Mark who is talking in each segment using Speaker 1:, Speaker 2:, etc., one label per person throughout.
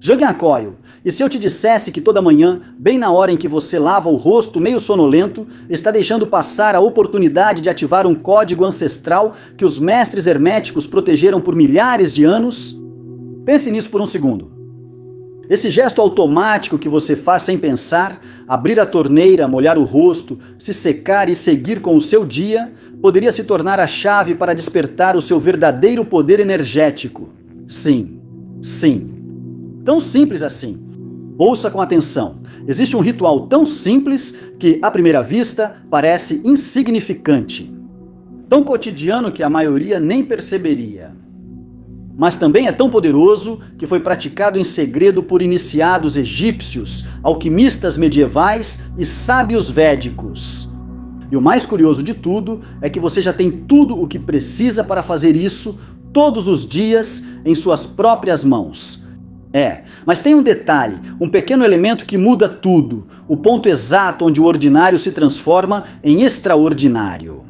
Speaker 1: Jagannakhoil, e se eu te dissesse que toda manhã, bem na hora em que você lava o rosto meio sonolento, está deixando passar a oportunidade de ativar um código ancestral que os mestres herméticos protegeram por milhares de anos? Pense nisso por um segundo. Esse gesto automático que você faz sem pensar, abrir a torneira, molhar o rosto, se secar e seguir com o seu dia, poderia se tornar a chave para despertar o seu verdadeiro poder energético. Sim, sim. Tão simples assim. Ouça com atenção. Existe um ritual tão simples que, à primeira vista, parece insignificante. Tão cotidiano que a maioria nem perceberia. Mas também é tão poderoso que foi praticado em segredo por iniciados egípcios, alquimistas medievais e sábios védicos. E o mais curioso de tudo é que você já tem tudo o que precisa para fazer isso todos os dias em suas próprias mãos. Mas tem um detalhe, um pequeno elemento que muda tudo, o ponto exato onde o ordinário se transforma em extraordinário.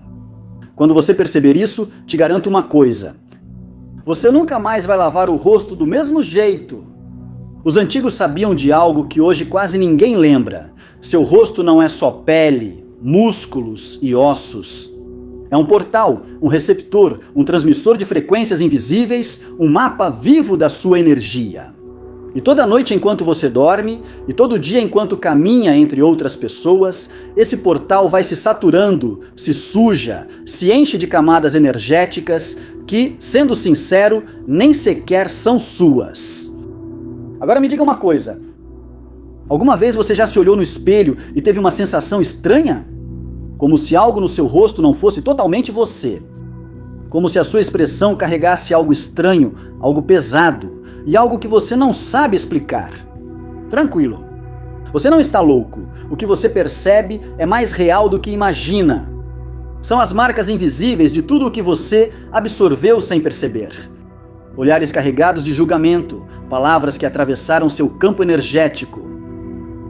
Speaker 1: Quando você perceber isso, te garanto uma coisa. Você nunca mais vai lavar o rosto do mesmo jeito. Os antigos sabiam de algo que hoje quase ninguém lembra. Seu rosto não é só pele, músculos e ossos. É um portal, um receptor, um transmissor de frequências invisíveis, um mapa vivo da sua energia. E toda noite enquanto você dorme, e todo dia enquanto caminha entre outras pessoas, esse portal vai se saturando, se suja, se enche de camadas energéticas que, sendo sincero, nem sequer são suas. Agora me diga uma coisa. Alguma vez você já se olhou no espelho e teve uma sensação estranha? Como se algo no seu rosto não fosse totalmente você. Como se a sua expressão carregasse algo estranho, algo pesado. E algo que você não sabe explicar. Tranquilo. Você não está louco. O que você percebe é mais real do que imagina. São as marcas invisíveis de tudo o que você absorveu sem perceber. Olhares carregados de julgamento, palavras que atravessaram seu campo energético.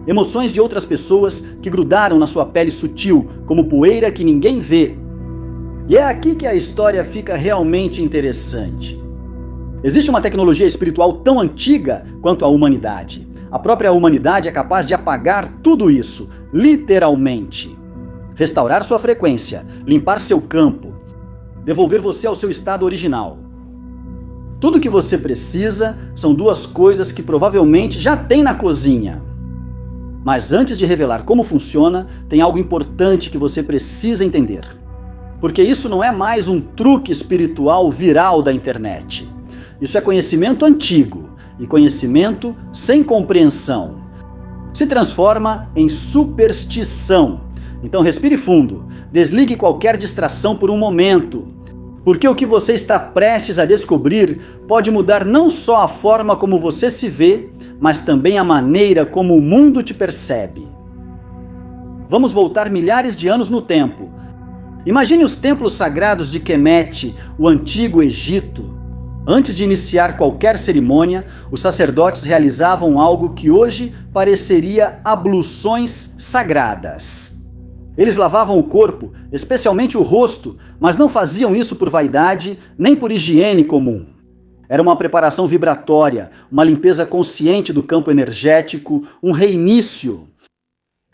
Speaker 1: Emoções de outras pessoas que grudaram na sua pele sutil, como poeira que ninguém vê. E é aqui que a história fica realmente interessante. Existe uma tecnologia espiritual tão antiga quanto a humanidade. A própria humanidade é capaz de apagar tudo isso, literalmente. Restaurar sua frequência, limpar seu campo, devolver você ao seu estado original. Tudo o que você precisa são duas coisas que provavelmente já tem na cozinha. Mas antes de revelar como funciona, tem algo importante que você precisa entender. Porque isso não é mais um truque espiritual viral da internet. Isso é conhecimento antigo, e conhecimento sem compreensão se transforma em superstição. Então respire fundo, desligue qualquer distração por um momento, porque o que você está prestes a descobrir pode mudar não só a forma como você se vê, mas também a maneira como o mundo te percebe. Vamos voltar milhares de anos no tempo. Imagine os templos sagrados de Kemet, o antigo Egito. Antes de iniciar qualquer cerimônia, os sacerdotes realizavam algo que hoje pareceria abluções sagradas. Eles lavavam o corpo, especialmente o rosto, mas não faziam isso por vaidade nem por higiene comum. Era uma preparação vibratória, uma limpeza consciente do campo energético, um reinício.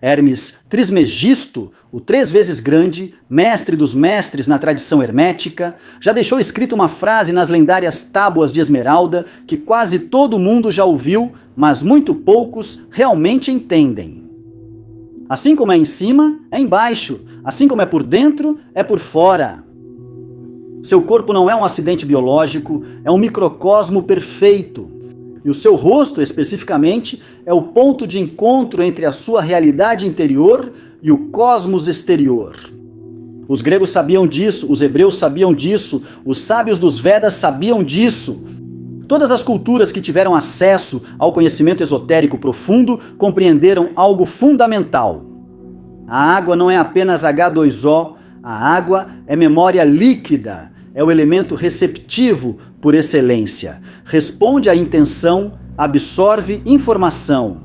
Speaker 1: Hermes Trismegisto, o 3 vezes grande, mestre dos mestres na tradição hermética, já deixou escrita uma frase nas lendárias tábuas de esmeralda que quase todo mundo já ouviu, mas muito poucos realmente entendem. Assim como é em cima, é embaixo. Assim como é por dentro, é por fora. Seu corpo não é um acidente biológico, é um microcosmo perfeito. E o seu rosto, especificamente, é o ponto de encontro entre a sua realidade interior e o cosmos exterior. Os gregos sabiam disso, os hebreus sabiam disso, os sábios dos Vedas sabiam disso. Todas as culturas que tiveram acesso ao conhecimento esotérico profundo compreenderam algo fundamental. A água não é apenas H2O, a água é memória líquida, é o elemento receptivo por excelência. Responde à intenção, absorve informação.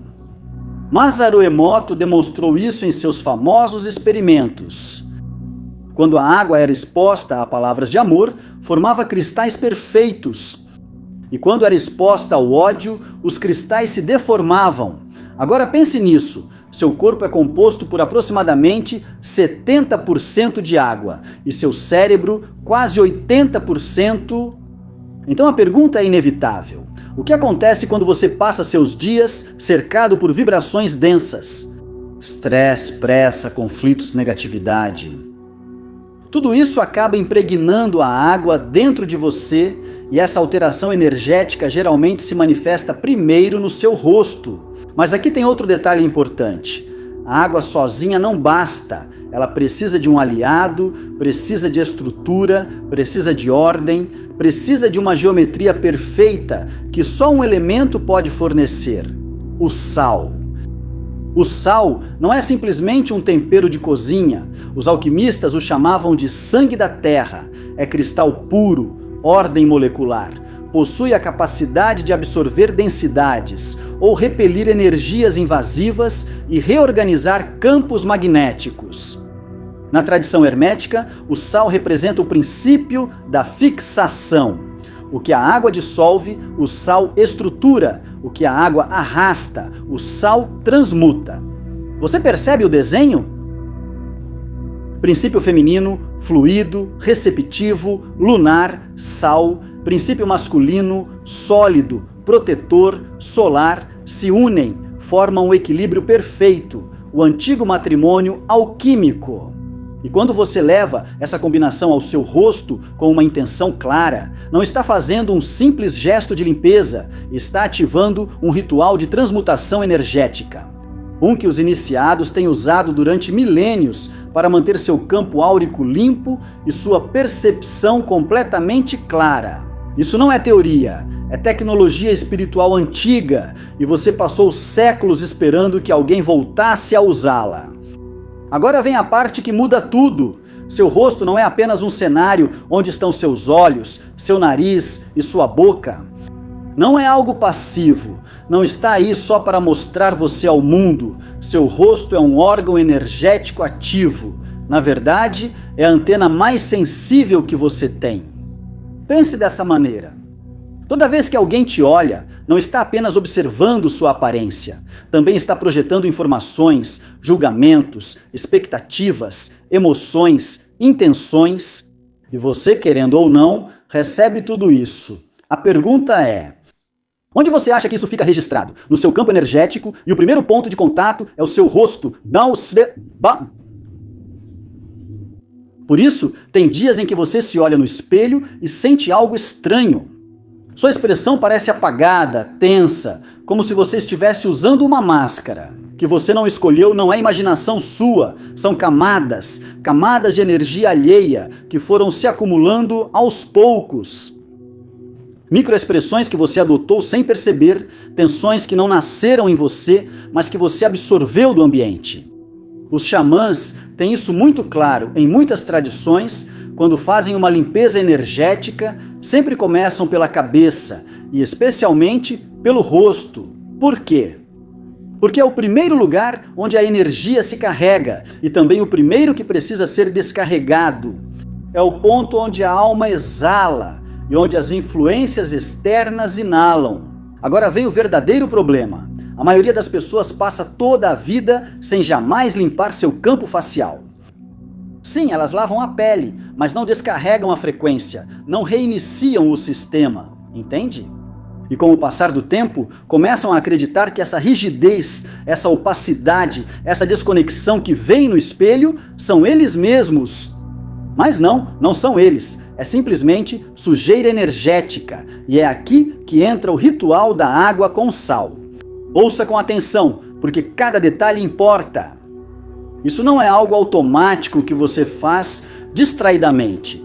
Speaker 1: Masaru Emoto demonstrou isso em seus famosos experimentos. Quando a água era exposta a palavras de amor, formava cristais perfeitos. E quando era exposta ao ódio, os cristais se deformavam. Agora pense nisso. Seu corpo é composto por aproximadamente 70% de água e seu cérebro quase 80%. Então a pergunta é inevitável. O que acontece quando você passa seus dias cercado por vibrações densas? Estresse, pressa, conflitos, negatividade. Tudo isso acaba impregnando a água dentro de você e essa alteração energética geralmente se manifesta primeiro no seu rosto. Mas aqui tem outro detalhe importante. A água sozinha não basta. Ela precisa de um aliado, precisa de estrutura, precisa de ordem, precisa de uma geometria perfeita que só um elemento pode fornecer: o sal. O sal não é simplesmente um tempero de cozinha. Os alquimistas o chamavam de sangue da terra. É cristal puro, ordem molecular. Possui a capacidade de absorver densidades ou repelir energias invasivas e reorganizar campos magnéticos. Na tradição hermética, o sal representa o princípio da fixação. O que a água dissolve, o sal estrutura. O que a água arrasta, o sal transmuta. Você percebe o desenho? Princípio feminino, fluido, receptivo, lunar, sal. Princípio masculino, sólido, protetor, solar, se unem, formam um equilíbrio perfeito, o antigo matrimônio alquímico. E quando você leva essa combinação ao seu rosto com uma intenção clara, não está fazendo um simples gesto de limpeza, está ativando um ritual de transmutação energética. Um que os iniciados têm usado durante milênios para manter seu campo áurico limpo e sua percepção completamente clara. Isso não é teoria, é tecnologia espiritual antiga e você passou séculos esperando que alguém voltasse a usá-la. Agora vem a parte que muda tudo. Seu rosto não é apenas um cenário onde estão seus olhos, seu nariz e sua boca. Não é algo passivo, não está aí só para mostrar você ao mundo. Seu rosto é um órgão energético ativo. Na verdade, é a antena mais sensível que você tem. Pense dessa maneira. Toda vez que alguém te olha, não está apenas observando sua aparência, também está projetando informações, julgamentos, expectativas, emoções, intenções, e você, querendo ou não, recebe tudo isso. A pergunta é: onde você acha que isso fica registrado? No seu campo energético, e o primeiro ponto de contato é o seu rosto. Por isso, tem dias em que você se olha no espelho e sente algo estranho. Sua expressão parece apagada, tensa, como se você estivesse usando uma máscara. Que você não escolheu não é imaginação sua, são camadas de energia alheia que foram se acumulando aos poucos. Microexpressões que você adotou sem perceber, tensões que não nasceram em você, mas que você absorveu do ambiente. Os xamãs têm isso muito claro em muitas tradições. Quando fazem uma limpeza energética, sempre começam pela cabeça e especialmente pelo rosto. Por quê? Porque é o primeiro lugar onde a energia se carrega e também o primeiro que precisa ser descarregado. É o ponto onde a alma exala e onde as influências externas inalam. Agora vem o verdadeiro problema. A maioria das pessoas passa toda a vida sem jamais limpar seu campo facial. Sim, elas lavam a pele, mas não descarregam a frequência, não reiniciam o sistema, entende? E com o passar do tempo, começam a acreditar que essa rigidez, essa opacidade, essa desconexão que vem no espelho são eles mesmos. Mas não são eles, é simplesmente sujeira energética, e é aqui que entra o ritual da água com sal. Ouça com atenção, porque cada detalhe importa. Isso não é algo automático que você faz distraidamente.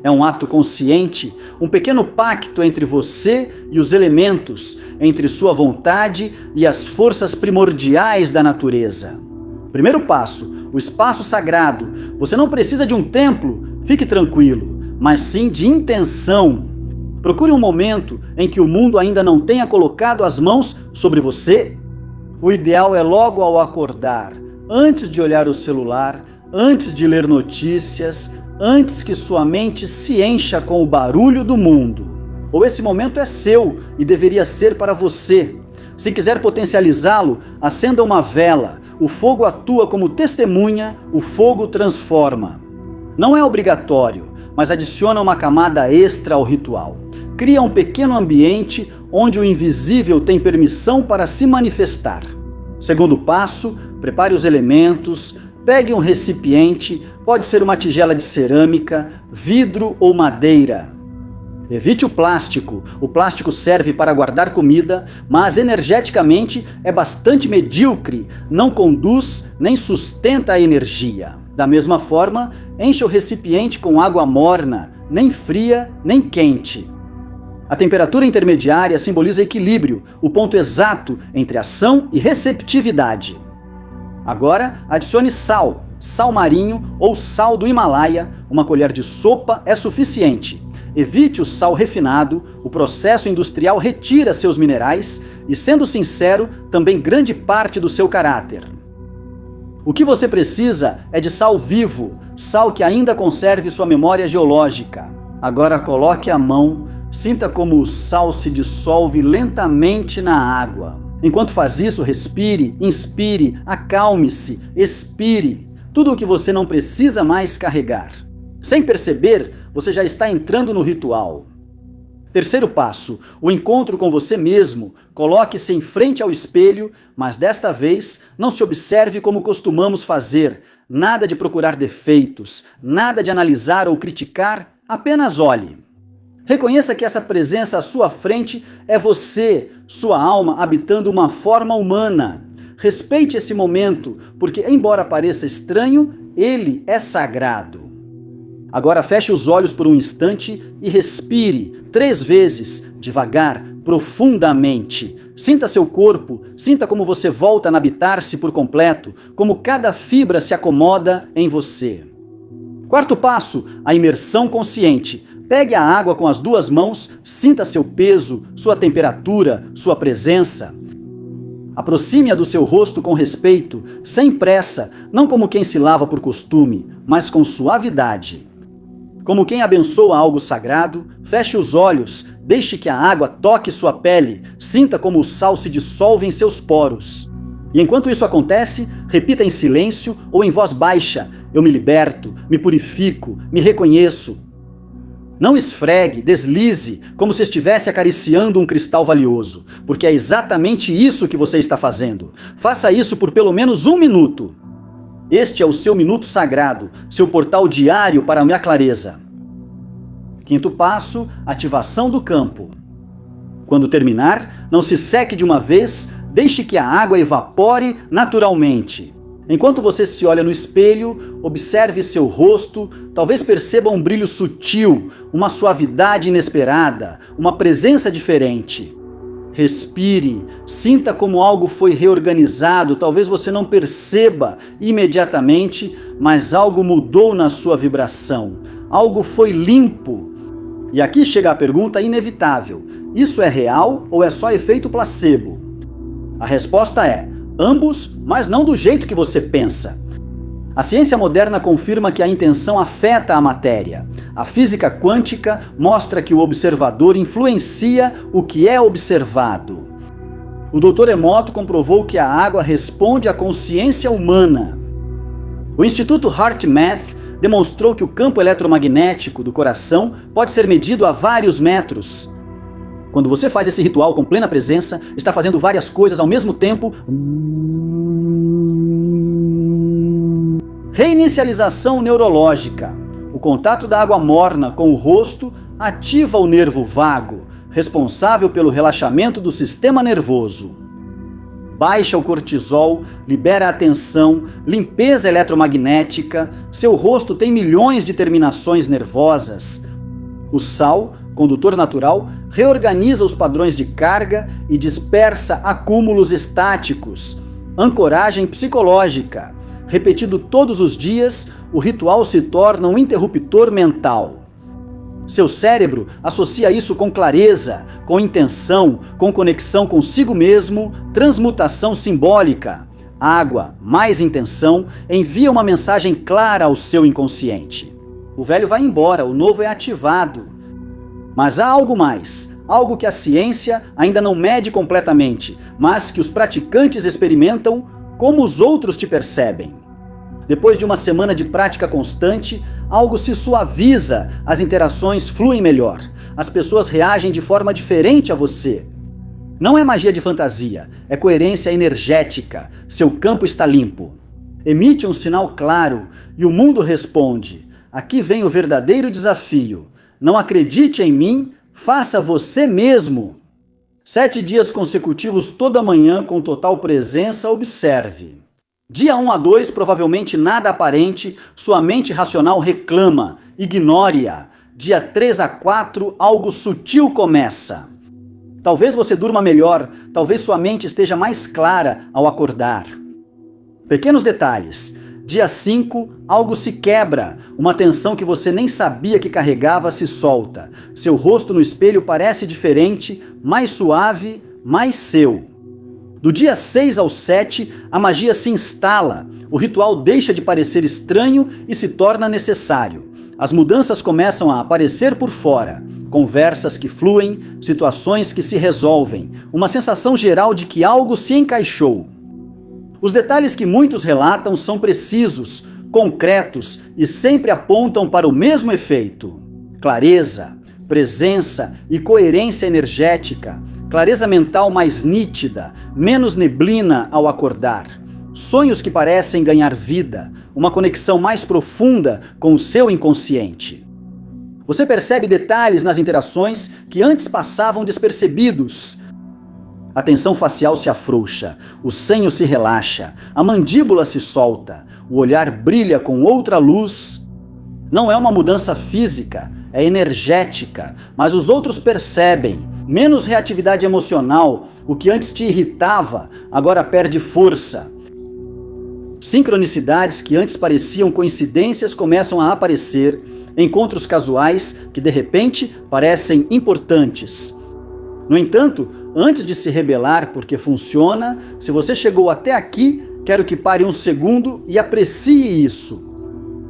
Speaker 1: É um ato consciente, um pequeno pacto entre você e os elementos, entre sua vontade e as forças primordiais da natureza. Primeiro passo, o espaço sagrado. Você não precisa de um templo, fique tranquilo, mas sim de intenção. Procure um momento em que o mundo ainda não tenha colocado as mãos sobre você. O ideal é logo ao acordar, antes de olhar o celular, antes de ler notícias, antes que sua mente se encha com o barulho do mundo. ou esse momento é seu e deveria ser para você. Se quiser potencializá-lo, acenda uma vela. O fogo atua como testemunha, o fogo transforma. Não é obrigatório, mas adiciona uma camada extra ao ritual. Cria um pequeno ambiente onde o invisível tem permissão para se manifestar. Segundo passo, prepare os elementos, pegue um recipiente, pode ser uma tigela de cerâmica, vidro ou madeira. Evite o plástico. O plástico serve para guardar comida, mas energeticamente é bastante medíocre, não conduz nem sustenta a energia. Da mesma forma, encha o recipiente com água morna, nem fria nem quente. A temperatura intermediária simboliza equilíbrio, o ponto exato entre ação e receptividade. Agora, adicione sal, sal marinho ou sal do Himalaia, uma colher de sopa é suficiente. Evite o sal refinado, o processo industrial retira seus minerais e, sendo sincero, também grande parte do seu caráter. O que você precisa é de sal vivo, sal que ainda conserve sua memória geológica. Agora coloque a mão, sinta como o sal se dissolve lentamente na água. Enquanto faz isso, respire, inspire, acalme-se, expire. Tudo o que você não precisa mais carregar. Sem perceber, você já está entrando no ritual. Terceiro passo, o encontro com você mesmo. Coloque-se em frente ao espelho, mas desta vez não se observe como costumamos fazer. Nada de procurar defeitos, nada de analisar ou criticar, apenas olhe. Reconheça que essa presença à sua frente é você, sua alma habitando uma forma humana. Respeite esse momento, porque embora pareça estranho, ele é sagrado. Agora feche os olhos por um instante e respire 3 vezes, devagar, profundamente. Sinta seu corpo, sinta como você volta a habitar-se por completo, como cada fibra se acomoda em você. Quarto passo, a imersão consciente. Pegue a água com as 2 mãos, sinta seu peso, sua temperatura, sua presença. Aproxime-a do seu rosto com respeito, sem pressa, não como quem se lava por costume, mas com suavidade. Como quem abençoa algo sagrado, feche os olhos, deixe que a água toque sua pele, sinta como o sal se dissolve em seus poros. E enquanto isso acontece, repita em silêncio ou em voz baixa: eu me liberto, me purifico, me reconheço. Não esfregue, deslize, como se estivesse acariciando um cristal valioso, porque é exatamente isso que você está fazendo. Faça isso por pelo menos 1 minuto. Este é o seu minuto sagrado, seu portal diário para a minha clareza. Quinto passo, ativação do campo. Quando terminar, não se seque de uma vez, deixe que a água evapore naturalmente. Enquanto você se olha no espelho, observe seu rosto, talvez perceba um brilho sutil, uma suavidade inesperada, uma presença diferente. Respire, sinta como algo foi reorganizado, talvez você não perceba imediatamente, mas algo mudou na sua vibração, algo foi limpo. E aqui chega a pergunta inevitável: isso é real ou é só efeito placebo? A resposta é: ambos, mas não do jeito que você pensa. A ciência moderna confirma que a intenção afeta a matéria. A física quântica mostra que o observador influencia o que é observado. O Dr. Emoto comprovou que a água responde à consciência humana. O Instituto HeartMath demonstrou que o campo eletromagnético do coração pode ser medido a vários metros. Quando você faz esse ritual com plena presença, está fazendo várias coisas ao mesmo tempo. Reinicialização neurológica. O contato da água morna com o rosto ativa o nervo vago, responsável pelo relaxamento do sistema nervoso. Baixa o cortisol, libera a tensão, limpeza eletromagnética. Seu rosto tem milhões de terminações nervosas. O sal, condutor natural, reorganiza os padrões de carga e dispersa acúmulos estáticos. Ancoragem psicológica. Repetido todos os dias, o ritual se torna um interruptor mental. Seu cérebro associa isso com clareza, com intenção, com conexão consigo mesmo, transmutação simbólica. Água, mais intenção, envia uma mensagem clara ao seu inconsciente. O velho vai embora, o novo é ativado. Mas há algo mais, algo que a ciência ainda não mede completamente, mas que os praticantes experimentam como os outros te percebem. Depois de uma semana de prática constante, algo se suaviza, as interações fluem melhor, as pessoas reagem de forma diferente a você. Não é magia de fantasia, é coerência energética, seu campo está limpo. Emite um sinal claro e o mundo responde. Aqui vem o verdadeiro desafio. Não acredite em mim, faça você mesmo. 7 dias consecutivos toda manhã com total presença, observe. Dia 1 a 2, provavelmente nada aparente, sua mente racional reclama, ignore-a. Dia 3 a 4, algo sutil começa. Talvez você durma melhor, talvez sua mente esteja mais clara ao acordar. Pequenos detalhes. Dia 5, algo se quebra, uma tensão que você nem sabia que carregava se solta. Seu rosto no espelho parece diferente, mais suave, mais seu. Do dia 6 ao 7, a magia se instala, o ritual deixa de parecer estranho e se torna necessário. As mudanças começam a aparecer por fora, conversas que fluem, situações que se resolvem, uma sensação geral de que algo se encaixou. Os detalhes que muitos relatam são precisos, concretos e sempre apontam para o mesmo efeito: clareza, presença e coerência energética, clareza mental mais nítida, menos neblina ao acordar, sonhos que parecem ganhar vida, uma conexão mais profunda com o seu inconsciente. Você percebe detalhes nas interações que antes passavam despercebidos. A tensão facial se afrouxa, o senho se relaxa, a mandíbula se solta, o olhar brilha com outra luz. Não é uma mudança física, é energética, mas os outros percebem. Menos reatividade emocional, o que antes te irritava, agora perde força. Sincronicidades que antes pareciam coincidências começam a aparecer, encontros casuais que de repente parecem importantes. No entanto, antes de se rebelar porque funciona, se você chegou até aqui, quero que pare um segundo e aprecie isso.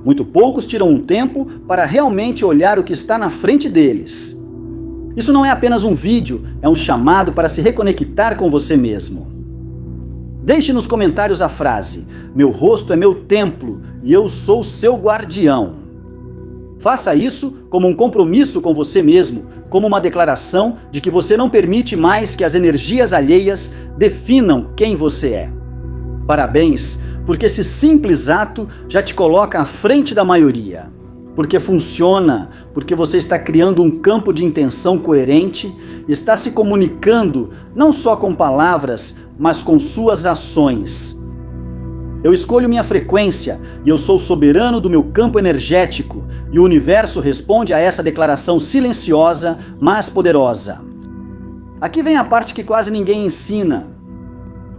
Speaker 1: Muito poucos tiram um tempo para realmente olhar o que está na frente deles. Isso não é apenas um vídeo, é um chamado para se reconectar com você mesmo. Deixe nos comentários a frase: meu rosto é meu templo e eu sou seu guardião. Faça isso como um compromisso com você mesmo, como uma declaração de que você não permite mais que as energias alheias definam quem você é. Parabéns, porque esse simples ato já te coloca à frente da maioria. Porque funciona, porque você está criando um campo de intenção coerente, está se comunicando não só com palavras, mas com suas ações. Eu escolho minha frequência e eu sou soberano do meu campo energético, e o universo responde a essa declaração silenciosa, mas poderosa. Aqui vem a parte que quase ninguém ensina.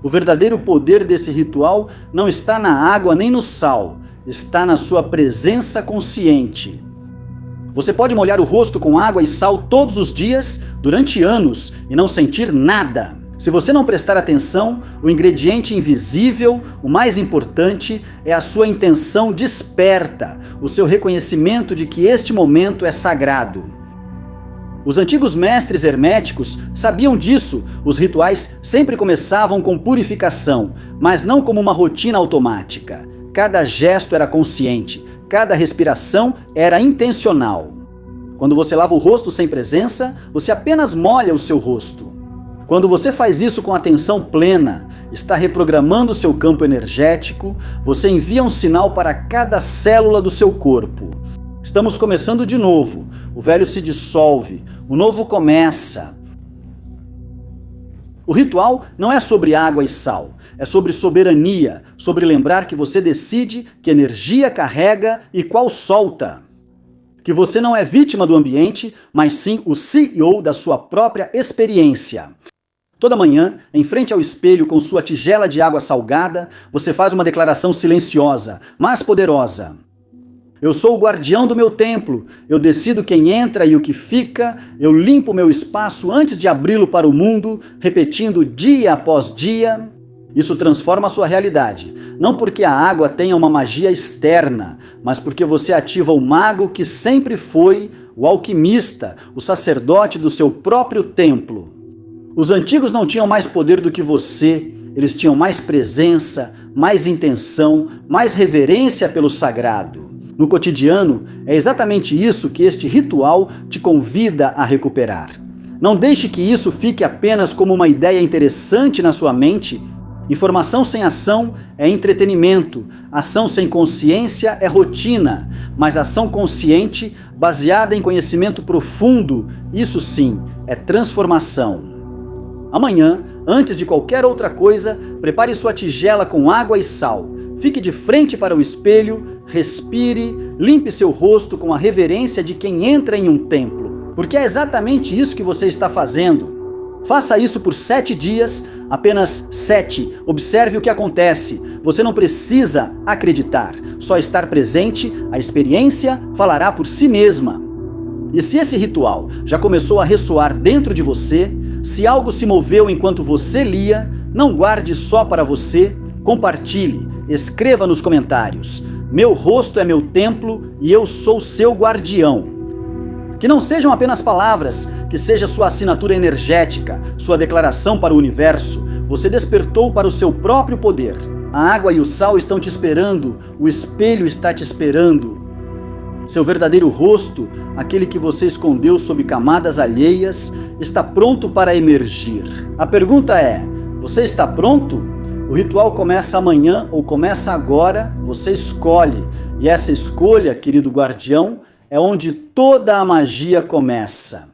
Speaker 1: O verdadeiro poder desse ritual não está na água nem no sal, está na sua presença consciente. Você pode molhar o rosto com água e sal todos os dias, durante anos, e não sentir nada. Se você não prestar atenção, o ingrediente invisível, o mais importante, é a sua intenção desperta, o seu reconhecimento de que este momento é sagrado. Os antigos mestres herméticos sabiam disso. Os rituais sempre começavam com purificação, mas não como uma rotina automática. Cada gesto era consciente, cada respiração era intencional. Quando você lava o rosto sem presença, você apenas molha o seu rosto. Quando você faz isso com atenção plena, está reprogramando seu campo energético, você envia um sinal para cada célula do seu corpo. Estamos começando de novo, o velho se dissolve, o novo começa. O ritual não é sobre água e sal, é sobre soberania, sobre lembrar que você decide que energia carrega e qual solta. Que você não é vítima do ambiente, mas sim o CEO da sua própria experiência. Toda manhã, em frente ao espelho com sua tigela de água salgada, você faz uma declaração silenciosa, mas poderosa. Eu sou o guardião do meu templo, eu decido quem entra e o que fica, eu limpo meu espaço antes de abri-lo para o mundo, repetindo dia após dia. Isso transforma a sua realidade, não porque a água tenha uma magia externa, mas porque você ativa o mago que sempre foi, o alquimista, o sacerdote do seu próprio templo. Os antigos não tinham mais poder do que você, eles tinham mais presença, mais intenção, mais reverência pelo sagrado. No cotidiano, é exatamente isso que este ritual te convida a recuperar. Não deixe que isso fique apenas como uma ideia interessante na sua mente. Informação sem ação é entretenimento, ação sem consciência é rotina, mas ação consciente, baseada em conhecimento profundo, isso sim, é transformação. Amanhã, antes de qualquer outra coisa, prepare sua tigela com água e sal. Fique de frente para o espelho, respire, limpe seu rosto com a reverência de quem entra em um templo. Porque é exatamente isso que você está fazendo. Faça isso por 7 dias, apenas 7. Observe o que acontece. Você não precisa acreditar, só estar presente, a experiência falará por si mesma. E se esse ritual já começou a ressoar dentro de você, se algo se moveu enquanto você lia, não guarde só para você, compartilhe, escreva nos comentários. Meu rosto é meu templo e eu sou seu guardião. Que não sejam apenas palavras, que seja sua assinatura energética, sua declaração para o universo. Você despertou para o seu próprio poder. A água e o sal estão te esperando, o espelho está te esperando. Seu verdadeiro rosto, aquele que você escondeu sob camadas alheias, está pronto para emergir. A pergunta é: você está pronto? O ritual começa amanhã ou começa agora, você escolhe. E essa escolha, querido guardião, é onde toda a magia começa.